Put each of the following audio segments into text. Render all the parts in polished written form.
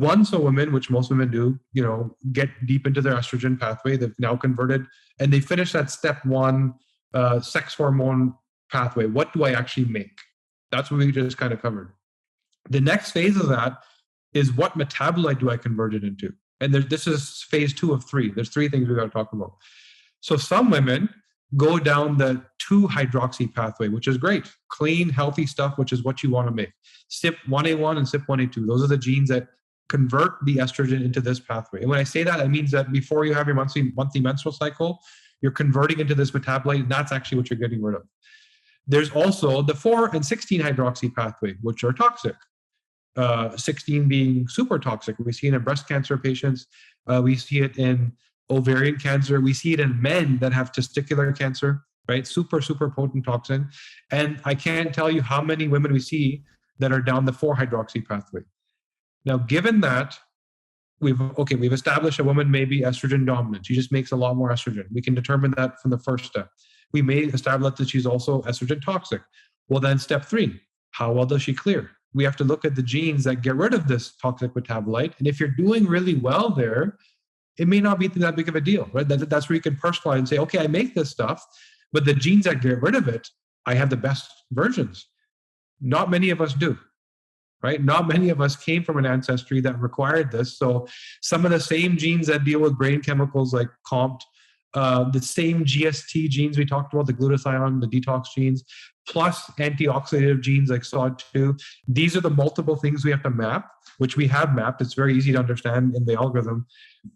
once a woman, which most women do, get deep into their estrogen pathway, they've now converted, and they finish that step one sex hormone pathway. What do I actually make? That's what we just kind of covered. The next phase of that is what metabolite do I convert it into? And this is phase 2 of 3. There's 3 things we got to talk about. So some women go down the 2-hydroxy pathway, which is great. Clean, healthy stuff, which is what you want to make. CYP1A1 and CYP1A2, those are the genes that convert the estrogen into this pathway. And when I say that, it means that before you have your monthly menstrual cycle, you're converting into this metabolite, and that's actually what you're getting rid of. There's also the 4 and 16-hydroxy pathway, which are toxic. 16 being super toxic. We see it in breast cancer patients. We see it in ovarian cancer. We see it in men that have testicular cancer, right? Super, super potent toxin. And I can't tell you how many women we see that are down the 4-hydroxy pathway. Now, given that, we've established a woman may be estrogen dominant. She just makes a lot more estrogen. We can determine that from the first step. We may establish that she's also estrogen toxic. Well, then step 3, how well does she clear? We have to look at the genes that get rid of this toxic metabolite. And if you're doing really well there, it may not be that big of a deal, right? That's where you can personalize and say, okay, I make this stuff, but the genes that get rid of it, I have the best versions. Not many of us do, right? Not many of us came from an ancestry that required this. So some of the same genes that deal with brain chemicals like COMT, the same GST genes we talked about, the glutathione, the detox genes, plus antioxidative genes like SOD2. These are the multiple things we have to map, which we have mapped. It's very easy to understand in the algorithm.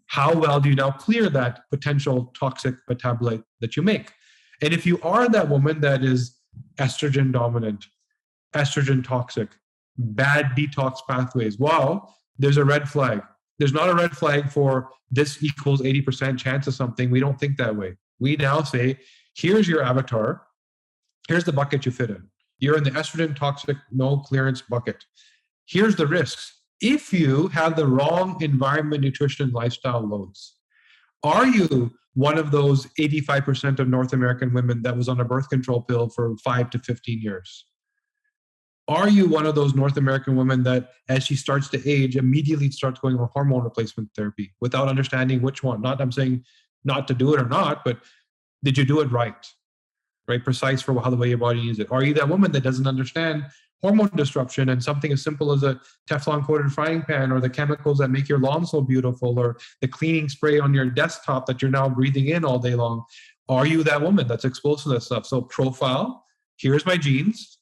How well do you now clear that potential toxic metabolite that you make? And if you are that woman that is estrogen dominant, estrogen toxic, bad detox pathways, well, there's a red flag. There's not a red flag for this equals 80% chance of something. We don't think that way. We now say, here's your avatar. Here's the bucket you fit in. You're in the estrogen toxic, no clearance bucket. Here's the risks. If you have the wrong environment, nutrition, and lifestyle loads, are you one of those 85% of North American women that was on a birth control pill for 5 to 15 years? Are you one of those North American women that, as she starts to age, immediately starts going on hormone replacement therapy without understanding which one? Not I'm saying not to do it or not, but did you do it right? Right? Precise for how the way your body needs it. Are you that woman that doesn't understand hormone disruption and something as simple as a Teflon coated frying pan, or the chemicals that make your lawn so beautiful, or the cleaning spray on your desktop that you're now breathing in all day long? Are you that woman that's exposed to that stuff? So profile, here's my genes.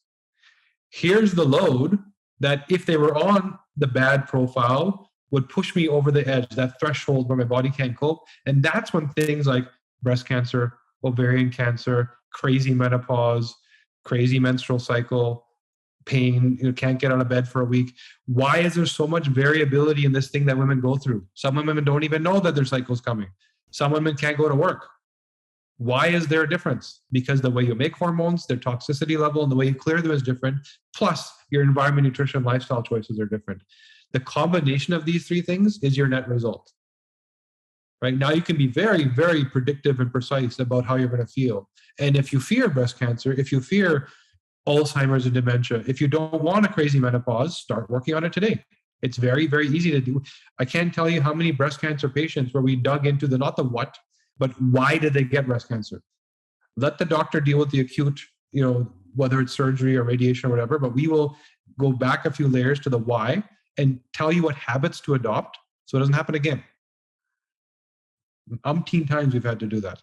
Here's the load that if they were on the bad profile would push me over the edge, that threshold where my body can't cope. And that's when things like breast cancer, ovarian cancer, crazy menopause, crazy menstrual cycle, pain, can't get out of bed for a week. Why is there so much variability in this thing that women go through? Some women don't even know that their cycle's coming. Some women can't go to work. Why is there a difference? Because the way you make hormones, their toxicity level, and the way you clear them is different. Plus, your environment, nutrition, lifestyle choices are different. The combination of these 3 things is your net result. Right now, you can be very, very predictive and precise about how you're going to feel. And if you fear breast cancer, if you fear Alzheimer's and dementia, if you don't want a crazy menopause, start working on it today. It's very, very easy to do. I can't tell you how many breast cancer patients where we dug into not the what, but why did they get breast cancer? Let the doctor deal with the acute, whether it's surgery or radiation or whatever, but we will go back a few layers to the why and tell you what habits to adopt so it doesn't happen again. Umpteen times we've had to do that.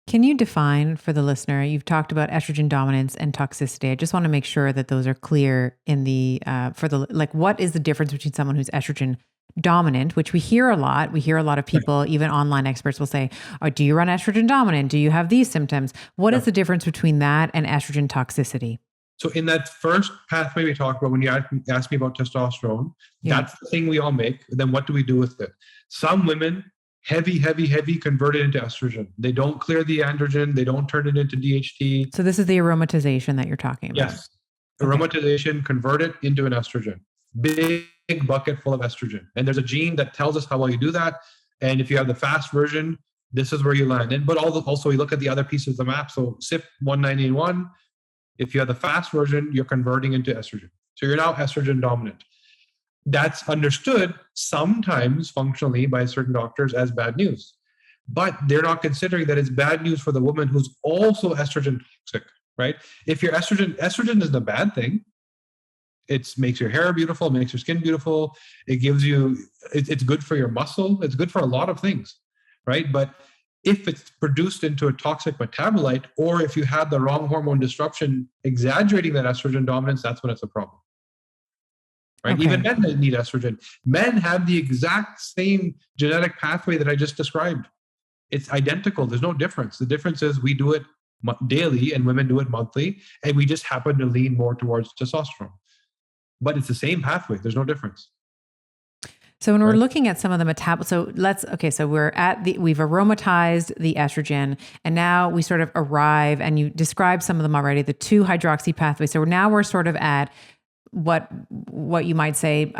Can you define for the listener, you've talked about estrogen dominance and toxicity. I just want to make sure that those are clear in the, what is the difference between someone who's estrogen dominant, which we hear a lot. We hear a lot of people, even online experts will say, oh, do you run estrogen dominant? Do you have these symptoms? What is the difference between that and estrogen toxicity? So in that first pathway we talked about, when you asked me about testosterone, that's the thing we all make. Then what do we do with it? Some women, heavy convert it into estrogen. They don't clear the androgen. They don't turn it into DHT. So this is the aromatization that you're talking about. Yes. Aromatization, convert it into an estrogen. Big bucket full of estrogen. And there's a gene that tells us how well you do that. And if you have the fast version, this is where you land in. But also we look at the other pieces of the map. So CYP1A1, if you have the fast version, you're converting into estrogen. So you're now estrogen dominant. That's understood sometimes functionally by certain doctors as bad news. But they're not considering that it's bad news for the woman who's also estrogen toxic, right? If your estrogen isn't a bad thing. It makes your hair beautiful, makes your skin beautiful. It gives you, it's good for your muscle. It's good for a lot of things, right? But if it's produced into a toxic metabolite, or if you had the wrong hormone disruption exaggerating that estrogen dominance, that's when it's a problem. Right? Okay. Even men need estrogen. Men have the exact same genetic pathway that I just described. It's identical. There's no difference. The difference is we do it daily and women do it monthly, and we just happen to lean more towards testosterone. But it's the same pathway. There's no difference. So when we're looking at some of the so we've aromatized the estrogen, and now we sort of arrive, and you described some of them already, the 2-hydroxy pathway. So now we're sort of at what you might say,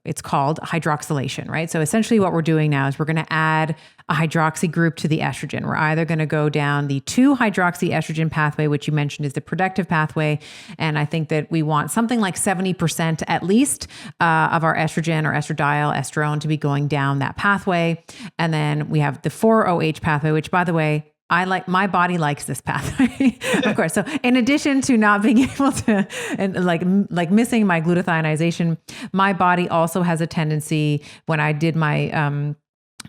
it's called hydroxylation, right? So essentially what we're doing now is we're going to add a hydroxy group to the estrogen. We're either going to go down the 2-hydroxy estrogen pathway, which you mentioned is the protective pathway. And I think that we want something like 70% at least of our estrogen or estradiol, estrone to be going down that pathway. And then we have the 4-OH pathway, which, by the way, my body likes this pathway, of course. So in addition to not being able to, and like missing my glutathionization, my body also has a tendency, when I did my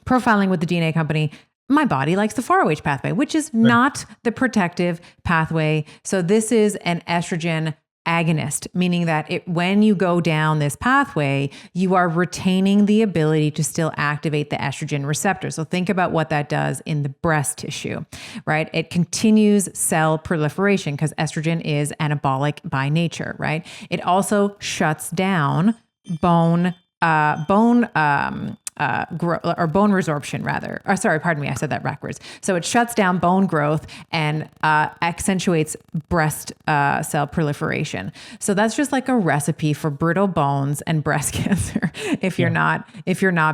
profiling with the DNA company, my body likes the 4-OH pathway, which is not the protective pathway. So this is an estrogen agonist, meaning that when you go down this pathway, you are retaining the ability to still activate the estrogen receptor. So think about what that does in the breast tissue, right? It continues cell proliferation because estrogen is anabolic by nature, right? It also shuts down bone resorption rather. Or sorry, pardon me, I said that backwards. So it shuts down bone growth and accentuates breast cell proliferation. So that's just like a recipe for brittle bones and breast cancer if you're not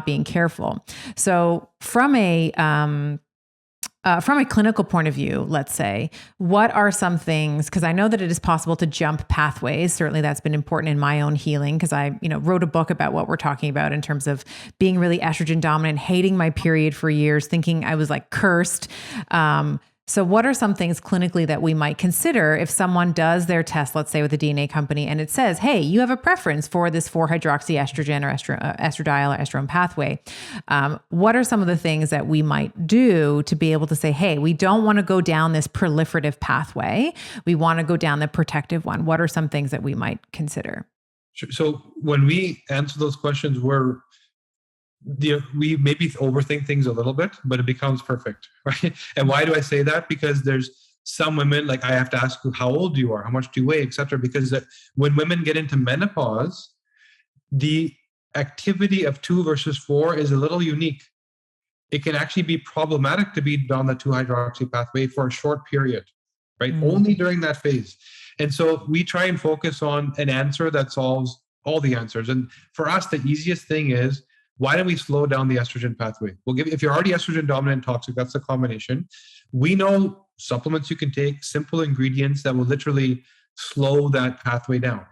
being careful. So from a clinical point of view, let's say, what are some things, because I know that it is possible to jump pathways. Certainly that's been important in my own healing, because I wrote a book about what we're talking about in terms of being really estrogen dominant, hating my period for years, thinking I was like cursed. So what are some things clinically that we might consider if someone does their test, let's say with a DNA company, and it says, hey, you have a preference for this 4-hydroxyestrogen or estradiol or estrone pathway. What are some of the things that we might do to be able to say, hey, we don't want to go down this proliferative pathway. We want to go down the protective one. What are some things that we might consider? Sure. So when we answer those questions, we maybe overthink things a little bit, but it becomes perfect, right? And why do I say that? Because there's some women, like I have to ask how old you are, how much do you weigh, etc. Because when women get into menopause, the activity of 2 versus 4 is a little unique. It can actually be problematic to be on the 2-hydroxy pathway for a short period, right? Only during that phase. And so we try and focus on an answer that solves all the answers. And for us, the easiest thing is, why don't we slow down the estrogen pathway? If you're already estrogen dominant and toxic, that's the combination. We know supplements you can take, simple ingredients that will literally slow that pathway down.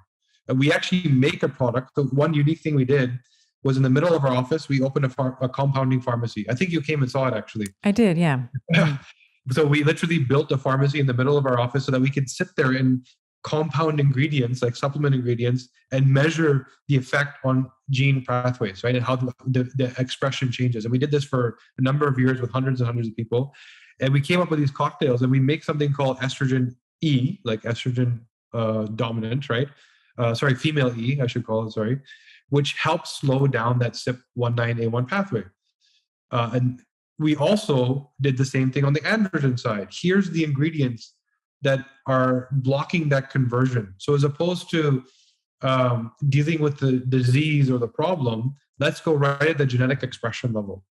And we actually make a product. The one unique thing we did was in the middle of our office, we opened a compounding pharmacy. I think you came and saw it actually. I did, yeah. So we literally built a pharmacy in the middle of our office so that we could sit there and compound ingredients, like supplement ingredients, and measure the effect on gene pathways, right? And how the expression changes. And we did this for a number of years with hundreds and hundreds of people. And we came up with these cocktails, and we make something called estrogen E, like estrogen dominant, right? Female E, I should call it, which helps slow down that CYP19A1 pathway. And we also did the same thing on the androgen side. Here's the ingredients that are blocking that conversion. So as opposed to dealing with the disease or the problem, let's go right at the genetic expression level.